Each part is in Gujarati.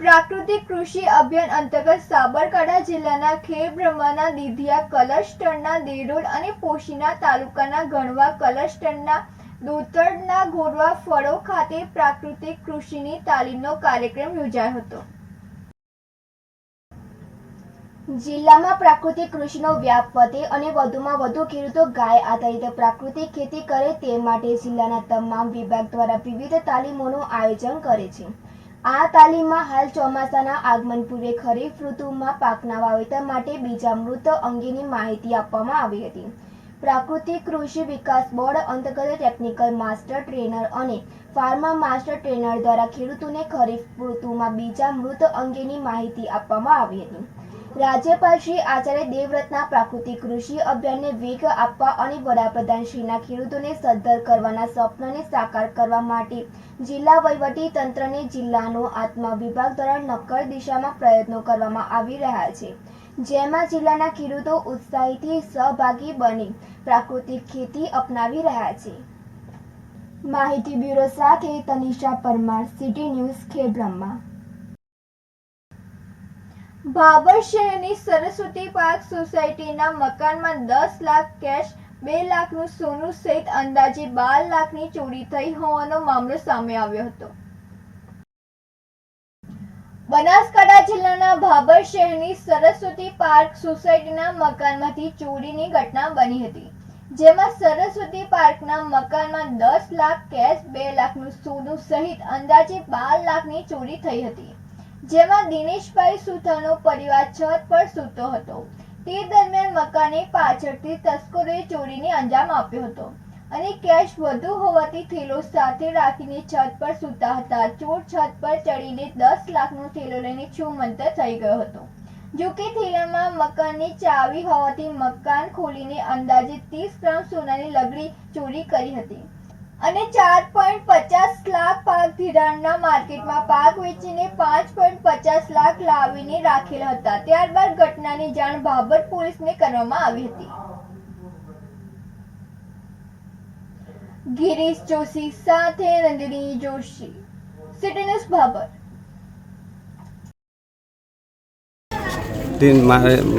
પ્રાકૃતિક કૃષિ અભિયાન અંતર્ગત સાબરકાંઠા જિલ્લાના ખેડબ્રહ્માના દીધિયા કલસ્ટરના દેરોલ અને પોશીના તાલુકાના ગણવા કલસ્ટરના દોતડના ગોરવા ફળો ખાતે પ્રાકૃતિક કૃષિની તાલીમનો કાર્યક્રમ યોજાયો હતો। જિલ્લામાં પ્રાકૃતિક કૃષિનો વ્યાપ વધે અને વધુમાં વધુ ખેડૂતો ગાય આધારિત પ્રાકૃતિક ખેતી કરે તે માટે જિલ્લાના તમામ વિભાગ દ્વારા વિવિધ તાલીમોનું આયોજન કરે છે। આ તાલીમમાં હાલ ચોમાસાના આગમન પૂર્વે ખરીફ ઋતુમાં પાકના વાવેતર માટે બીજામૃત અંગેની માહિતી આપવામાં આવી હતી। પ્રાકૃતિક કૃષિ વિકાસ બોર્ડ અંતર્ગત ટેકનિકલ માસ્ટર ટ્રેનર અને ફાર્મર માસ્ટર ટ્રેનર દ્વારા ખેડૂતોને ખરીફ ઋતુમાં બીજામૃત અંગેની માહિતી આપવામાં આવી હતી। રાજ્યપાલ શ્રી આચાર્ય દેવવ્રતના પ્રાકૃતિક કૃષિ અભિયાનને વેગ આપવા અને વડાપ્રધાન શ્રીના ખેડૂતોને સદ્ધર કરવાના સ્વપ્નને સાકાર કરવા માટે જિલ્લા વહીવટી તંત્રને જિલ્લાનો આત્મા વિભાગ દ્વારા નક્કર દિશામાં પ્રયત્નો કરવામાં આવી રહ્યા છે, જેમાં જિલ્લાના ખેડૂતો ઉત્સાહીથી સહભાગી બની પ્રાકૃતિક ખેતી અપનાવી રહ્યા છે। માહિતી બ્યુરો સાથે તનિષા પરમાર, સિટી ન્યૂઝ, ખેડબ્રહ્મા। ભાભર શહેરની સરસ્વતી પાર્ક સોસાયટીના મકાનમાં 10 લાખ કેશ, 2 લાખનું સોનું સહિત અંદાજે 12 લાખની ચોરી થઈ હોવાનો મામલો સામે આવ્યો હતો। બનાસકાંઠા જિલ્લાના ભાભર શહેરની સરસ્વતી પાર્ક સોસાયટીના મકાનમાંથી ચોરીની ઘટના બની હતી, જેમાં સરસ્વતી પાર્કના મકાનમાં 10 લાખ કેશ, 2 લાખનું સોનું સહિત અંદાજે 12 લાખની ચોરી થઈ હતી, જેમાં દિનેશભાઈ સુથારનો પરિવાર છત પર સૂતો હતો। તે દરમિયાન મકાનની પાછળથી તસ્કરોએ ચોરીને અંજામ આપ્યો હતો અને કેશ વધુ હોવાથી થેલો સાથે રાખીને છત પર સૂતા હતા। ચોર છત પર ચડીને 10 લાખનો થેલો લઈને છૂમંતર થઈ ગયો હતો। જોકે થેલામાં મકાનની ચાવી હોવાથી મકાન ખોલીને અંદાજે 30 ગ્રામ સોનાની લગડી ચોરી કરી હતી અને 4.50 લાખ પાક ધિરાણના માર્કેટમાં પાક વેચીને 5.50 લાખ લાવીને રાખેલા હતા। ત્યારબાદ ઘટનાની જાણ ભાભર પોલીસને કરવામાં આવી હતી। ગિરીશ જોશી સાથે નંદિની જોશી, સિટી ન્યૂઝ, ભાભર।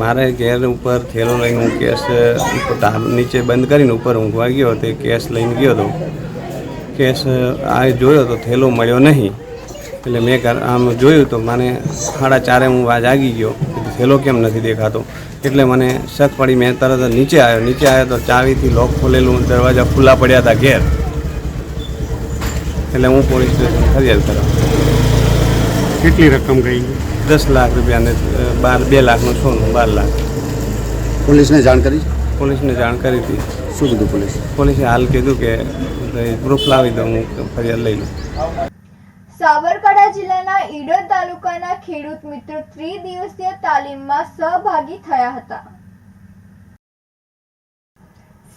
મારે ઘેર ઉપર થેલો લઈને હું કેશ નીચે બંધ કરીને ઉપર ઊંઘવા ગયો, તે કેશ લઈને ગયો હતો। કેશ આ જોયો તો થેલો મળ્યો નહીં, એટલે મેં આમ જોયું તો મને 4:30 હું જાગી ગયો, થેલો કેમ નથી દેખાતો, એટલે મને શક પડી। મેં તરત નીચે આવ્યો તો ચાવીથી લોક ખોલેલું, દરવાજા ખુલ્લા પડ્યા હતા ઘેર, એટલે હું પોલીસ સ્ટેશન ફરિયાદ કરાવી। કેટલી રકમ ગઈ? 10 લાખ રૂપિયાને 2 લાખનું સોનું, 12 લાખ। પોલીસને જાણ કરી? પોલીસને જાણ કરી હતી। શું કીધું પોલીસ? પોલીસે હાલ કીધું કે પ્રૂફ લાવી દો, હું ફરિયાદ લઈ લઉં। સાબરકાંઠા જિલ્લાના ઈડર તાલુકાના ખેડૂત મિત્રો ત્રિદિવસીય તાલીમમાં સહભાગી થયા હતા।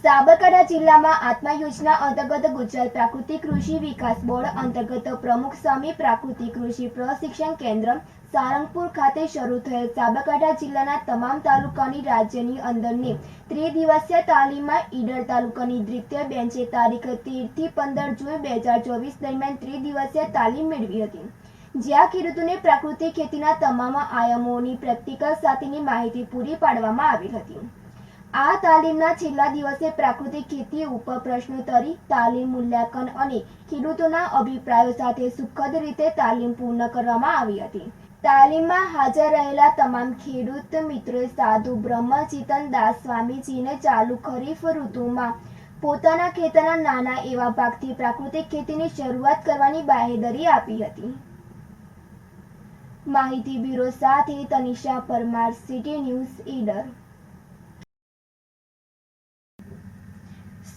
સાબરકાંઠા જિલ્લામાં આત્મા યોજના અંતર્ગત ગુજરાત પ્રાકૃતિક કૃષિ વિકાસ બોર્ડ અંતર્ગત પ્રમુખ સ્વામી પ્રાકૃતિક કૃષિ પ્રશિક્ષણ કેન્દ્ર સારંગપુર ખાતે શરૂ થયેલ સાબરકાંઠા જિલ્લાના તમામ તાલુકાની રાજ્યની અંદરની ત્રિદિવસીય તાલીમમાં ઈડર તાલુકાની દ્વિતીય બેન્ચે તારીખ 13 થી 15 જૂન 2024 દરમિયાન ત્રિદિવસીય તાલીમ મેળવી હતી, જ્યાં ખેડૂતોને પ્રાકૃતિક ખેતીના તમામ આયામોની પ્રેક્ટિકલ સાથેની માહિતી પૂરી પાડવામાં આવી હતી। આ તાલીમના છેલ્લા દિવસે પ્રાકૃતિક ખેતી ઉપર પ્રશ્નોત્તરી, તાલીમ મૂલ્યાંકન અને ખેડૂતોના અભિપ્રાયો સાથે સુખદ રીતે તાલીમ પૂર્ણ કરવામાં આવી હતી। તાલીમમાં હાજર રહેલા તમામ ખેડૂત મિત્રોએ સાધુ બ્રહ્મચિતન દાસ સ્વામીજીને ચાલુ ખરીફ ઋતુમાં પોતાના ખેતરના નાના એવા ભાગથી પ્રાકૃતિક ખેતીની શરૂઆત કરવાની બાહેધરી આપી હતી। માહિતી બ્યુરો સાથે તનિષા પરમાર, સિટી ન્યૂઝ, ઈડર।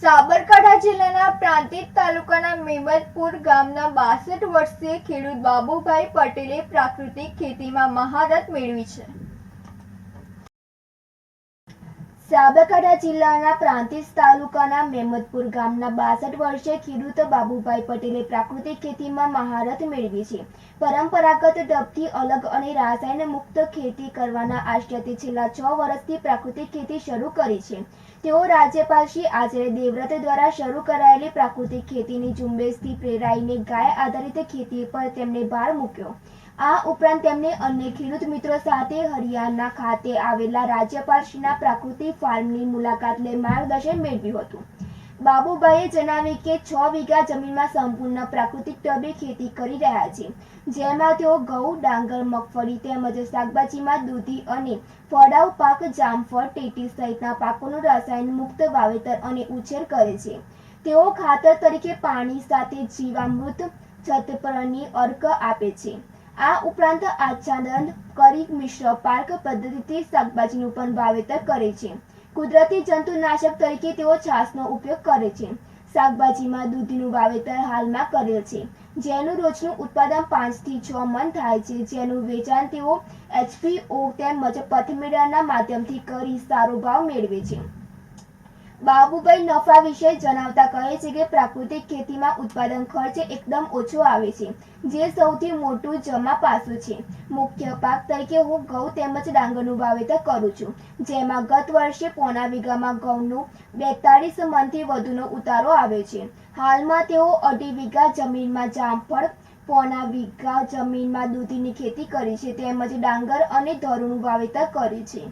સાબરકાંઠા જિલ્લાના પ્રાંતિજ તાલુકાના મેમદપુર ગામના 62 વર્ષીય ખેડૂત બાબુભાઈ પટેલે પ્રાકૃતિક ખેતીમાં મહારત મેળવી છે। સાબરકાંઠા જિલ્લાના પ્રાંતિજ તાલુકાના મેમદપુર ગામના 62 વર્ષીય ખેડૂત બાબુભાઈ પટેલે પ્રાકૃતિક ખેતીમાં મહારત મેળવી છે। પરંપરાગત ઢબથી અલગ અને રાસાયણ મુક્ત ખેતી કરવાના આશયથી છેલ્લા 6 વર્ષથી પ્રાકૃતિક ખેતી શરૂ કરી છે। તેઓ રાજ્યપાલ શ્રી આચાર્ય દેવવ્રત દ્વારા શરૂ કરાયેલી પ્રાકૃતિક ખેતીની ઝુંબેશથી પ્રેરાઈને ગાય આધારિત ખેતી પર તેમણે ભાર મૂક્યો આ ઉપરાંત તેમણે અન્ય ખેડૂત મિત્રો સાથે હરિયાણા ખાતે આવેલા રાજ્યપાલશ્રીના પ્રાકૃતિક ફાર્મની મુલાકાત લઈ માર્ગદર્શન મેળવ્યું હતું. બાબુભાઈએ જણાવ્યું કે 6 વીઘા જમીનમાં સંપૂર્ણ પ્રાકૃતિક ઢબે ખેતી કરી રહ્યા છે, જેમાં તેઓ ઘઉં, ડાંગર, મગફળી તેમજ શાકભાજીમાં દૂધી અને ફળાઉ પાક જામફળ, ટેટી સહિતના પાકોનું રસાયણ મુક્ત વાવેતર અને ઉછેર કરે છે. તેઓ ખાતર તરીકે પાણી સાથે જીવામૃત છતપરની અર્ક આપે છે. આ ઉપરાંત આચ્છાદન કરી મિશ્ર પાર્ક પદ્ધતિથી શાકભાજીનું પણ વાવેતર કરે છે. કુદરતી જંતુનાશક તરીકે તેઓ છાશનો ઉપયોગ કરે છે. શાકભાજીમાં દૂધીનું વાવેતર હાલમાં કરેલ છે, જેનું રોજનું ઉત્પાદન 5 થી 6 મણ થાય છે, જેનું વેચાણ તેઓ HPO તેમજ પથમેળાના માધ્યમથી કરી સારો ભાવ મેળવે છે. બાબુભાઈ નફા વિશે જણાવતા કહે છે કે પ્રાકૃતિક ખેતીમાં ઉત્પાદન ખર્ચ એકદમ ઓછો આવે છે, જે સૌથી મોટું જમા પાસું છે. મુખ્ય પાક તરીકે હું ઘઉં તેમજ ડાંગરનું વાવેતર કરું છું, જેમાં ગત વર્ષે પોણા વીઘામાં ઘઉંનું 42 મણથી વધુનો ઉતારો આવ્યો છે. હાલમાં તેઓ 2.5 વીઘા જમીનમાં જામફળ, પોણા વીઘા જમીનમાં દૂધીની ખેતી કરી છે, તેમજ ડાંગર અને ધરુનું વાવેતર કર્યું છે.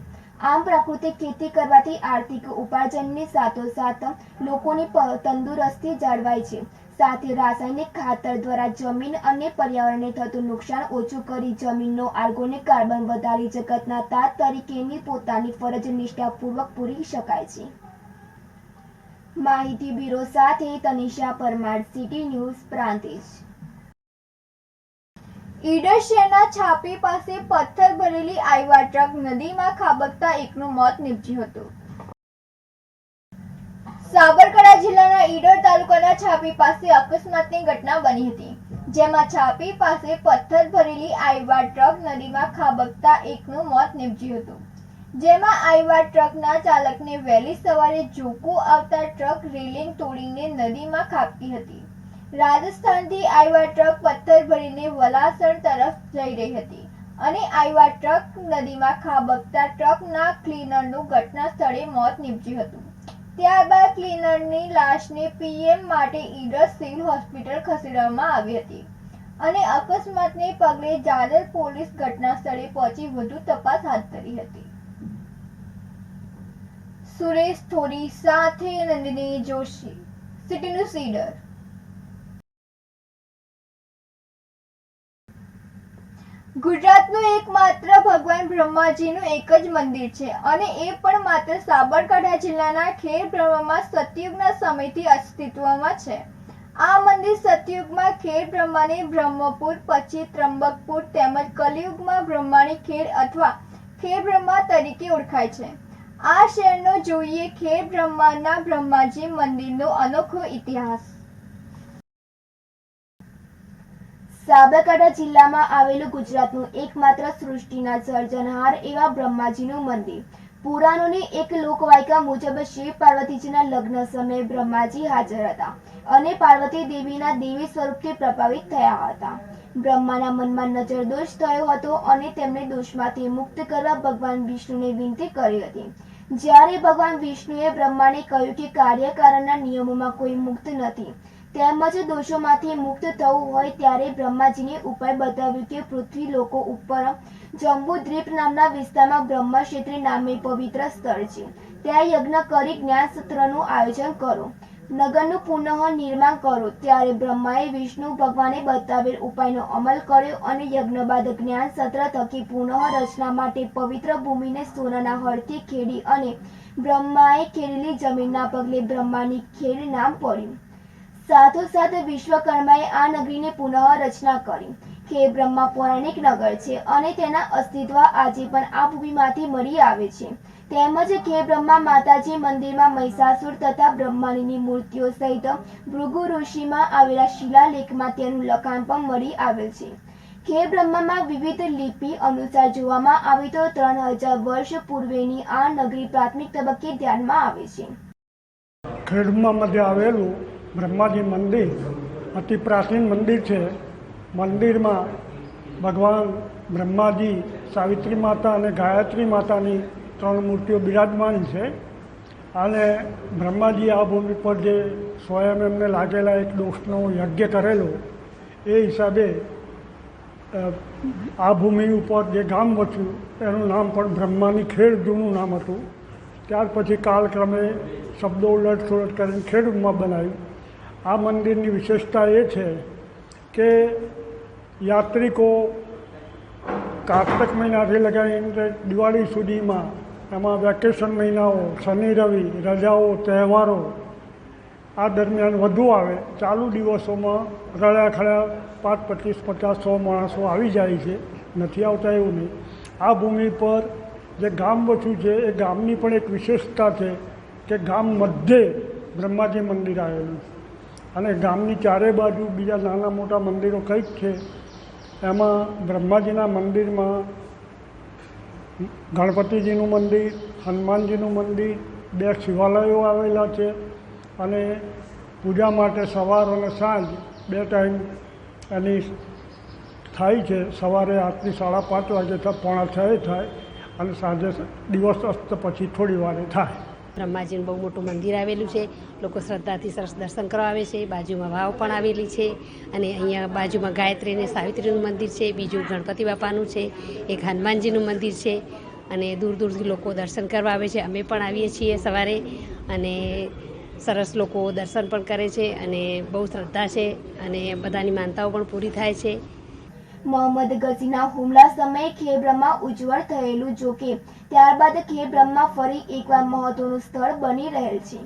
આમ પ્રાકૃતિક ખેતી કરવાથી આર્થિક ઉપાર્જનની સાથોસાથ લોકોની તંદુરસ્તી જળવાય છે. સાથે રાસાયણિક ખાતર દ્વારા જમીન અને પર્યાવરણને થતું નુકસાન ઓછું કરી જમીનનો ઓર્ગેનિક કાર્બન વધારી જગતના તાત તરીકેની પોતાની ફરજ નિષ્ઠાપૂર્વક પૂરી શકાય છે. માહિતી બ્યુરો સાથે તનિષા પરમાર, સિટી ન્યૂઝ, પ્રાંતિજ. ઈડર શહેરના છાપી પાસે પથ્થર ભરેલી આઈવા ટ્રક નદીમાં ખાબકતા એકનું મોત નીપજ્યું હતું. સાબરકાંઠા જિલ્લાના ઈડર તાલુકાના છાપી પાસે અકસ્માતની ઘટના બની હતી, જેમાં છાપી પાસે પથ્થર ભરેલી આઈવા ટ્રક નદીમાં ખાબકતા એકનું મોત નીપજ્યું હતું, જેમાં આઈવા ટ્રકના ચાલકને વહેલી સવારે ઝોકું આવતા ટ્રક રેલિંગ તોડીને નદીમાં ખાબકી હતી. રાજસ્થાનથી આઈવા ટ્રક પથ્થર ભરીને વલાસણ તરફ જઈ રહી હતી અને આઈવા ટ્રક નદીમાં ખાબકતા ટ્રકના ક્લીનરનું ઘટના સ્થળે મોત નીપજ્યું હતું. ત્યારબાદ ક્લીનરની લાશને PM માટે ઈડર સિવિલ હોસ્પિટલ ખસેડવામાં આવી હતી અને અકસ્માતને પગલે જાદર પોલીસ ઘટના સ્થળે પહોંચી વધુ તપાસ હાથ ધરી હતી. સુરેશ થોરી સાથે નંદિની જોશી, સિટી ન્યૂઝ, ઈડર. ગુજરાતનું એકમાત્ર ભગવાન બ્રહ્માજીનું એક જ મંદિર છે અને એ પણ માત્ર સાબરકાંઠા જિલ્લાના ખેડબ્રહ્મામાં સતયુગના સમયથી અસ્તિત્વમાં છે. આ મંદિર સતયુગમાં ખેડબ્રહ્માની બ્રહ્મપુર, પછી ત્રંબકપુર તેમજ કલિયુગમાં બ્રહ્માની ખેડ અથવા ખેડબ્રહ્મા તરીકે ઓળખાય છે. આ શહેરનો જોઈએ ખેડબ્રહ્માના બ્રહ્માજી મંદિરનો અનોખો ઇતિહાસ. સાબરકાંઠા જિલ્લામાં આવેલું ગુજરાતનું એકમાત્ર સૃષ્ટિના સર્જનહાર એવા બ્રહ્માજીનું મંદિર. પુરાણોની એક લોકવાયકા મુજબ શિવ પાર્વતીજીના લગ્ન સમયે બ્રહ્માજી હાજર હતા અને પાર્વતી દેવીના દેવી સ્વરૂપથી પ્રભાવિત થયા હતા. બ્રહ્માના મનમાં નજરદોષ થયો હતો અને તેમને દોષમાંથી મુક્ત કરવા ભગવાન વિષ્ણુને વિનંતી કરી હતી. જ્યારે ભગવાન વિષ્ણુએ બ્રહ્માને કહ્યું કે કાર્યકારણના નિયમોમાં કોઈ મુક્ત નથી તેમજ દોષોમાંથી મુક્ત થવું હોય, ત્યારે બ્રહ્માજીને ઉપાય બતાવ્યું કે પૃથ્વી લોકો ઉપર જંબુદ્વીપ નામના વિસ્તારમાં બ્રહ્મક્ષેત્રી નામે પવિત્ર સ્થળ છે, ત્યાં યજ્ઞ કરી જ્ઞાન સત્રનું આયોજન કરો, નગરનું પુનઃ નિર્માણ કરો. ત્યારે બ્રહ્માએ વિષ્ણુ ભગવાને બતાવેલ ઉપાયનો અમલ કર્યો અને યજ્ઞ બાદ જ્ઞાન સત્ર થકી પુનઃ રચના માટે પવિત્ર ભૂમિને સોનાના હળથી ખેડી અને બ્રહ્માએ ખેડેલી જમીનના પગલે બ્રહ્માની ખેડ નામ પડ્યું. સાથોસાથ વિશ્વકર્માએ આ નગરીને પુનઃ રચના કરી. ખેડબ્રહ્મા પૌરાણિક નગર છે અને તેના અસ્તિત્વ આજે પણ આ ભૂમિમાંથી મળી આવે છે. તેમજ ખેડબ્રહ્મા માતાજી મંદિરમાં મહિષાસુર તથા બ્રહ્માણીની મૂર્તિઓ સહિત ભૃગુ ઋષિમાં આવેલા શિલાલેખમાં તેનું લખાણ પણ મળી આવેલ છે. ખેડબ્રહ્મામાં વિવિધ લિપિ અનુસાર જોવામાં આવે તો 3000 વર્ષ પૂર્વેની આ નગરી પ્રાથમિક તબક્કે ધ્યાનમાં આવે છે. ખેડબ્રહ્મામાં આવેલું બ્રહ્માજી મંદિર અતિ પ્રાચીન મંદિર છે. મંદિરમાં ભગવાન બ્રહ્માજી, સાવિત્રી માતા અને ગાયત્રી માતાની 3 મૂર્તિઓ બિરાજમાન છે અને બ્રહ્માજી આ ભૂમિ પર જે સ્વયં એમને લાગેલા એક દોષનો યજ્ઞ કરેલો એ હિસાબે આ ભૂમિ ઉપર જે ગામ વસ્યું એનું નામ પણ બ્રહ્માની ખેડ જૂનું નામ હતું. ત્યાર પછી કાળક્રમે શબ્દો ઉલટસુલટ કરીને ખેડમાં બનાવ્યું. આ મંદિરની વિશેષતા એ છે કે યાત્રિકો કાર્તક મહિનાથી લગાવીને દિવાળી સુધીમાં એમાં વેકેશન મહિનાઓ, શનિ રવિ, રજાઓ, તહેવારો આ દરમિયાન વધુ આવે. ચાલુ દિવસોમાં રળ્યા ખળ્યા 5, 25, 50, 100 માણસો આવી જાય છે, નથી આવતા એવું નહીં. આ ભૂમિ પર જે ગામ વસ્યું છે એ ગામની પણ એક વિશેષતા છે કે ગામ મધ્યે બ્રહ્માજી મંદિર આવેલું છે અને ગામની ચારે બાજુ બીજા નાના મોટા મંદિરો કંઈક છે. એમાં બ્રહ્માજીના મંદિરમાં ગણપતિજીનું મંદિર, હનુમાનજીનું મંદિર, 2 શિવાલયો આવેલા છે અને પૂજા માટે સવાર અને સાંજ 2 ટાઈમ એની થાય છે. સવારે આરતી 5:30 વાગે 5:45 થાય અને સાંજે દિવસ અસ્ત પછી થોડી વારે થાય. બ્રહ્માજીનું બહુ મોટું મંદિર આવેલું છે. લોકો શ્રદ્ધાથી સરસ દર્શન કરવા આવે છે. બાજુમાં વાવ પણ આવેલી છે અને અહીંયા બાજુમાં ગાયત્રી અને સાવિત્રીનું મંદિર છે. બીજું ગણપતિ બાપાનું છે, એક હનુમાનજીનું મંદિર છે અને દૂર દૂરથી લોકો દર્શન કરવા આવે છે. અમે પણ આવીએ છીએ સવારે અને સરસ લોકો દર્શન પણ કરે છે અને બહુ શ્રદ્ધા છે અને બધાની માનતાઓ પણ પૂરી થાય છે. મોહમ્મદ ગઝીના હુમલા સમયે ખેબ્રહ્મા ઉજ્જવળ થયેલું, જોકે ત્યારબાદ ખેબ્રહ્મા ફરી એકવાર મહત્વનું સ્થળ બની રહેલ છે.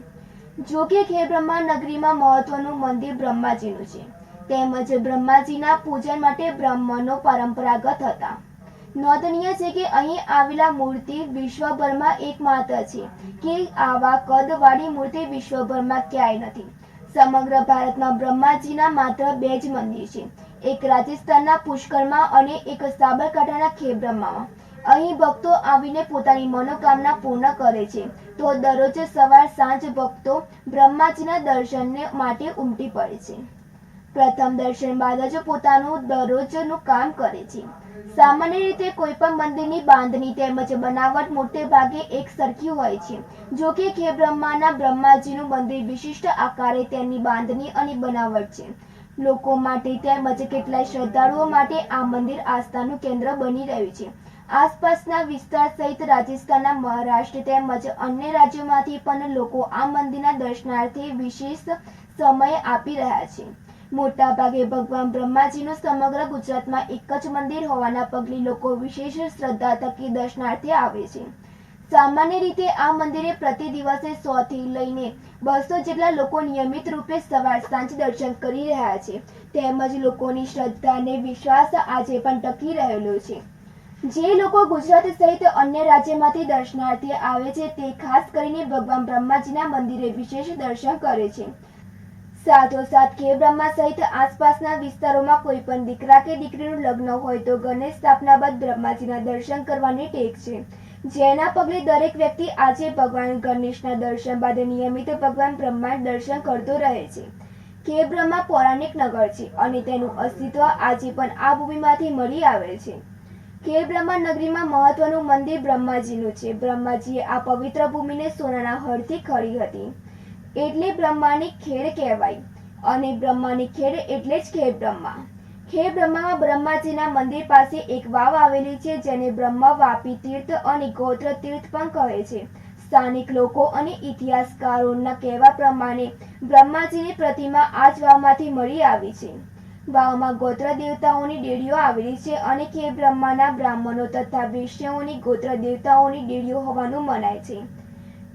જોકે ખેબ્રહ્મા નગરીમાં મહત્વનું મંદિર બ્રહ્માજીનું છે તેમજ બ્રહ્માજીના પૂજન માટે બ્રાહ્મણો પરંપરાગત હતા. નોંધનીય છે કે અહીં આવેલા મૂર્તિ વિશ્વભરમાં એકમાત્ર છે કે આવા કદવાળી મૂર્તિ વિશ્વભરમાં ક્યાંય નથી. સમગ્ર ભારતમાં બ્રહ્માજીના માત્ર 2 જ મંદિર છે, એક રાજસ્થાનના પુષ્કરમાં અને એક સાબરકાંઠાના ખેબ્રહ્મામાં. અહીં ભક્તો આવીને પોતાની મનોકામના પૂર્ણ કરે છે તો દરરોજ સવાર સાંજ ભક્તો બ્રહ્માજીના દર્શન માટે ઉમટી પડે છે. પ્રથમ દર્શન બાદ જ પોતાનું દરરોજનું કામ કરે છે. સામાન્ય રીતે કોઈ પણ મંદિરની બાંધણી તેમજ બનાવટ મોટે ભાગે એક સરખી હોય છે. જો કે ખેબ્રહ્માના બ્રહ્માજીનું મંદિર વિશિષ્ટ આકારે તેની બાંધણી અને બનાવટ છે. લોકો માટે તેમજ કેટલાય શ્રદ્ધાળુઓ માટે આ મંદિર આસ્થાનું કેન્દ્ર બની રહ્યું છે. આસપાસના વિસ્તાર સહિત રાજસ્થાનના, મહારાષ્ટ્ર તેમજ અન્ય રાજ્યોમાંથી પણ લોકો આ મંદિરના દર્શનાર્થે વિશેષ સમય આપી રહ્યા છે. મોટાભાગે ભગવાન બ્રહ્માજીનું સમગ્ર ગુજરાતમાં એક જ મંદિર હોવાના પગલે લોકો વિશેષ શ્રદ્ધા થકી દર્શનાર્થે આવે છે. સામાન્ય રીતે આ મંદિરે પ્રતિ દિવસે 100 થી લઈને 200 જેટલા લોકો નિયમિત રૂપે સવાર સાંજ દર્શન કરી રહ્યા છે. તેમજ લોકોની શ્રદ્ધા અને વિશ્વાસ આજે પણ ટકી રહેલો છે. જે લોકો ગુજરાત સહિત અન્ય રાજ્યમાંથી દર્શનાર્થે આવે છે તે ખાસ કરીને ભગવાન બ્રહ્માજીના મંદિરે વિશેષ દર્શન કરે છે. સાથોસાથ ખેબ્રહ્મા સહિત આસપાસના વિસ્તારોમાં કોઈ પણ દીકરા કે દીકરીનું લગ્ન હોય તો ગણેશ સ્થાપના બાદ બ્રહ્માજીના દર્શન કરવાની ટેક છે, જેના પગલે દરેક વ્યક્તિ આજે ભગવાન ગણેશના દર્શન બાદ નિયમિત ભગવાન બ્રહ્મા દર્શન કરતો રહે છે. ખેબ્રહ્મા પૌરાણિક નગર છે અને તેનું અસ્તિત્વ આજે પણ આ ભૂમિમાંથી મળી આવે છે. ખેબ્રહ્મા નગરીમાં મહત્વનું મંદિર બ્રહ્માજીનું છે. બ્રહ્માજીએ આ પવિત્ર ભૂમિને સોનાના હળથી ખરી હતી એટલે બ્રહ્માની ખેડ કહેવાય અને બ્રહ્માની ખેડ એટલે જ ખેબ્રહ્મા. ખેબ્રહ્મામાં બ્રહ્માજીના મંદિર પાસે એક વાવ આવેલી છે જેને બ્રહ્મા વાપી તીર્થ અને ગોત્ર તીર્થ પણ કહે છે. સ્થાનિક લોકો અને ઇતિહાસકારોના કહેવા પ્રમાણે બ્રહ્માજીની પ્રતિમા આ જ વાવમાંથી મળી આવી છે. વાવમાં ગોત્ર દેવતાઓની દેડીઓ આવેલી છે અને ખેબ્રહ્માના બ્રાહ્મણો તથા વૈશ્યોની ગોત્ર દેવતાઓની દેડીઓ હોવાનું મનાય છે.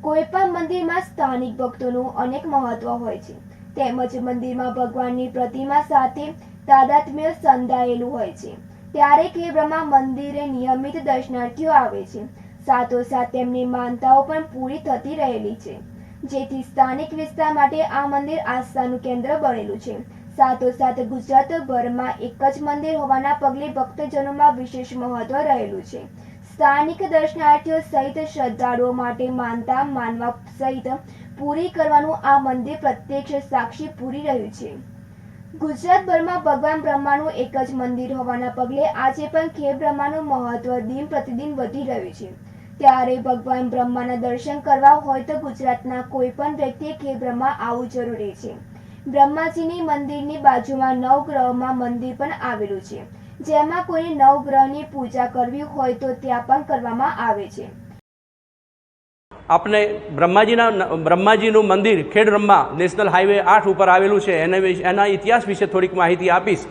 કોઈ પણ મંદિરમાં સ્થાનિક ભક્તોનું અનેક મહત્વ હોય છે તેમજ મંદિરમાં ભગવાનની પ્રતિમા સાથે તાદાત્મ્ય સંધાયેલું હોય છે. ત્યારે ખેબ્રહ્મા મંદિરે નિયમિત દર્શનાર્થીઓ આવે છે. સાથોસાથ તેમની માનતાઓ પણ પૂરી થતી રહેલી છે, જેથી સ્થાનિક વિસ્તાર માટે આ મંદિર આસ્થાનું કેન્દ્ર બનેલું છે. સાથોસાથ ગુજરાતભરમાં એક જ મંદિર હોવાના પગલે ભક્તજનોમાં વિશેષ મહત્વ રહેલું છે. સ્થાનિક દર્શનાર્થીઓ સહિત શ્રદ્ધાળુઓ માટે માનતા માનવા સહિત પૂરી કરવાનું આ મંદિર પ્રત્યક્ષ સાક્ષી પૂરી રહ્યું છે. ગુજરાતભરમાં ભગવાન બ્રહ્માનું એક જ મંદિર હોવાના પગલે આજે પણ ખેબ્રહ્માનું મહત્વ દિન પ્રતિદિન વધી રહ્યું છે. ત્યારે ભગવાન બ્રહ્માના દર્શન કરવા હોય તો ગુજરાતના કોઈ પણ વ્યક્તિએ ખેબ્રહ્મા આવવું જરૂરી છે. બ્રહ્માજીની મંદિરની બાજુમાં નવગ્રહમાં મંદિર પણ આવેલું છે. જેમાં કોઈ નવગ્રહની પૂજા કરવી હોય તો ત્યાં પણ કરવામાં આવે છે. આપણે બ્રહ્માજીનું મંદિર ખેડબ્રહ્મા નેશનલ હાઈવે 8 ઉપર આવેલું છે. એના ઇતિહાસ વિશે થોડીક માહિતી આપીશ.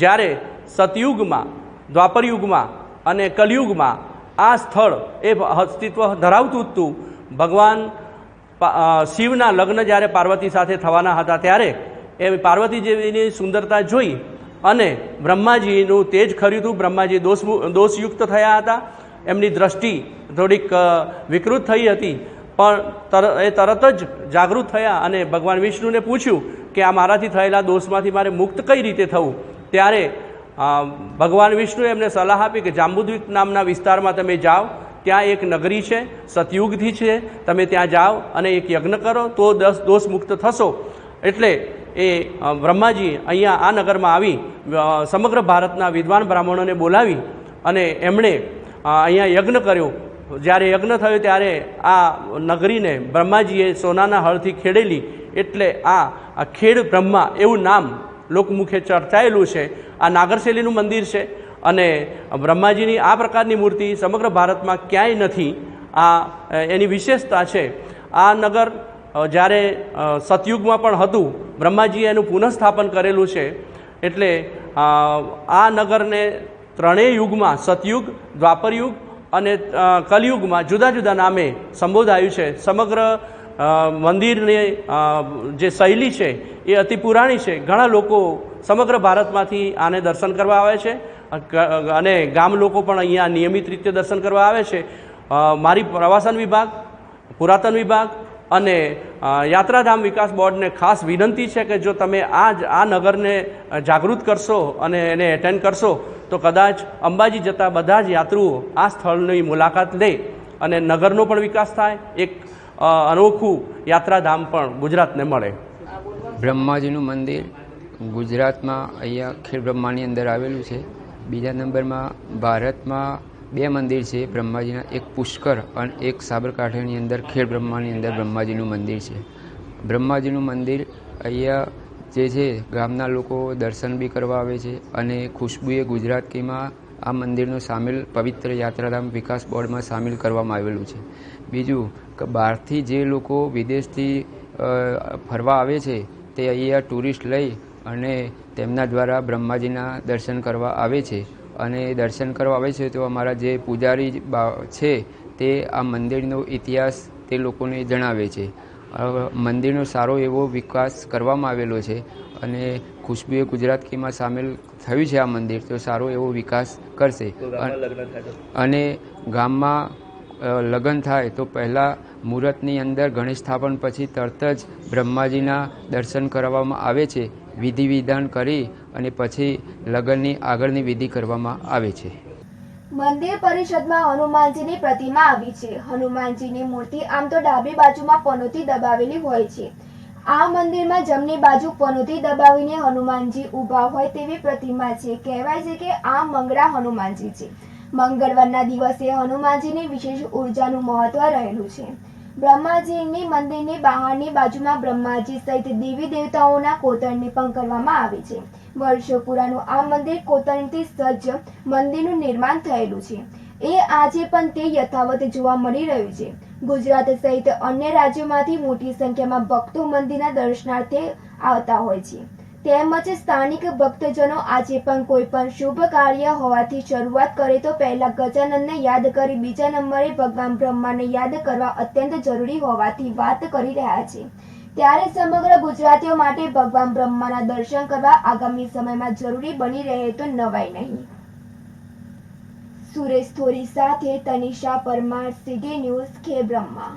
જ્યારે સતયુગમાં, દ્વાપરયુગમાં અને કલયુગમાં આ સ્થળ એ અસ્તિત્વ ધરાવતું હતું. ભગવાન શિવના લગ્ન જ્યારે પાર્વતી સાથે થવાના હતા ત્યારે એ પાર્વતી દેવીની સુંદરતા જોઈ અને બ્રહ્માજીનું તેજ ખર્યું હતું. બ્રહ્માજી દોષયુક્ત થયા હતા. એમની દ્રષ્ટિ થોડીક વિકૃત થઈ હતી, પણ એ તરત જ જાગૃત થયા અને ભગવાન વિષ્ણુને પૂછ્યું કે આ મારાથી થયેલા દોષમાંથી મારે મુક્ત કઈ રીતે થવું. ત્યારે ભગવાન વિષ્ણુએ એમને સલાહ આપી કે જાંબુદ્વીપ નામના વિસ્તારમાં તમે જાઓ, ત્યાં એક નગરી છે, સતયુગથી છે, તમે ત્યાં જાઓ અને એક યજ્ઞ કરો તો દોષ મુક્ત થશો. એટલે એ બ્રહ્માજી અહીંયા આ નગરમાં આવી સમગ્ર ભારતના વિદ્વાન બ્રાહ્મણોને બોલાવી અને એમણે અહીંયા યજ્ઞ કર્યો. જ્યારે યજ્ઞ થયો ત્યારે આ નગરીને બ્રહ્માજીએ સોનાના હળથી ખેડેલી. એટલે આ ખેડ બ્રહ્મા એવું નામ લોકમુખે ચર્ચાયેલું છે. આ નાગરશૈલીનું મંદિર છે અને બ્રહ્માજીની આ પ્રકારની મૂર્તિ સમગ્ર ભારતમાં ક્યાંય નથી. આ એની વિશેષતા છે. આ નગર જ્યારે સતયુગમાં પણ હતું, બ્રહ્માજીએ એનું પુનઃસ્થાપન કરેલું છે. એટલે આ નગરને ત્રણેય યુગમાં, સતયુગ, દ્વાપરયુગ અને કલયુગમાં જુદા જુદા નામે સંબોધાયું છે. સમગ્ર મંદિરની જે શૈલી છે એ અતિ પુરાણી છે. ઘણા લોકો સમગ્ર ભારતમાંથી આને દર્શન કરવા આવે છે અને ગામ લોકો પણ અહીંયા નિયમિત રીતે દર્શન કરવા આવે છે. મારી પ્રવાસન વિભાગ, પુરાતન વિભાગ અને યાત્રાધામ વિકાસ બોર્ડને ખાસ વિનંતી છે કે જો તમે આ નગરને જાગૃત કરશો અને એને એટેન્ડ કરશો તો કદાચ અંબાજી જતા બધા જ યાત્રુઓ આ સ્થળની મુલાકાત લે અને નગરનો પણ વિકાસ થાય. એક અનોખું યાત્રાધામ પણ ગુજરાતને મળે. બ્રહ્માજીનું મંદિર ગુજરાતમાં અહીંયા ખેડ બ્રહ્માની અંદર આવેલું છે. બીજા નંબરમાં ભારતમાં 2 મંદિર છે બ્રહ્માજીના, એક પુષ્કર અને એક સાબરકાંઠાની અંદર ખેડ બ્રહ્માની અંદર બ્રહ્માજીનું મંદિર છે. બ્રહ્માજીનું મંદિર અહીંયા જે છે ગામના લોકો દર્શન બી કરવા આવે છે અને ખુશ્બુએ ગુજરાતીમાં આ મંદિરનો સામેલ પવિત્ર યાત્રાધામ વિકાસ બોર્ડમાં સામેલ કરવામાં આવેલું છે. બીજું કે બહારથી જે લોકો વિદેશથી ફરવા આવે છે તે અહીંયા ટુરિસ્ટ લઈ અને તેમના દ્વારા બ્રહ્માજીના દર્શન કરવા આવે છે અને દર્શન કરવા આવે છે તો અમારા જે પૂજારી છે તે આ મંદિરનો ઇતિહાસ તે લોકોને જણાવે છે. મંદિરનો સારો એવો વિકાસ કરવામાં આવેલો છે અને ખુશ્બુએ ગુજરાતીમાં સામેલ થયું છે આ મંદિર, તો સારો એવો વિકાસ કરશે. અને ગામમાં લગ્ન થાય તો પહેલાં મુહૂર્તની અંદર ગણેશ સ્થાપન પછી તરત જ બ્રહ્માજીના દર્શન કરવામાં આવે છે. વિધિ વિધાન કરી અને પછી લગ્નની આગળની વિધિ કરવામાં આવે છે. મંદિર પરિષદમાં હનુમાનજીની પ્રતિમા આવી છે. હનુમાનજીની મૂર્તિ આમ તો ડાબી બાજુમાં પનોતી દબાવેલી હોય છે. આ મંદિરમાં જમણી બાજુ પનોતી દબાવીને હનુમાનજી ઊભા હોય તેવી પ્રતિમા છે. કહેવાય છે કે આ મંગળા હનુમાનજી છે. મંગળવારના દિવસે હનુમાનજીની વિશેષ ઉર્જાનું મહત્વ રહેલું છે. બ્રહ્માજીની મંદિરની બહારની બાજુમાં બ્રહ્માજી સહિત દેવી દેવતાઓના કોતરણી પણ કરવામાં આવી છે. વર્ષો પુરાનું આ મંદિર કોતરણીથી સજ્જ મંદિરનું નિર્માણ થયેલું છે. એ આજે પણ તે યથાવત જોવા મળી રહ્યું છે. ગુજરાત સહિત અન્ય રાજ્યોમાંથી મોટી સંખ્યામાં ભક્તો મંદિરના દર્શનાર્થે આવતા હોય છે. તેમજ સ્થાનિક ભક્તજનો આજે પણ કોઈ પણ શુભ કાર્ય હોવાથી શરૂઆત કરે તો પહેલા ગજાનંદને યાદ કરી બીજા નંબરે ભગવાન બ્રહ્માને યાદ કરવા અત્યંત જરૂરી હોવાથી વાત કરી રહ્યા છે. ત્યારે સમગ્ર ગુજરાતીઓ માટે ભગવાન બ્રહ્માના દર્શન કરવા આગામી સમયમાં જરૂરી બની રહે તો નવાઈ નહીં. સુરેશ થોરી સાથે તનિષા પરમાર, સીટી ન્યૂઝ, ખેડબ્રહ્મા.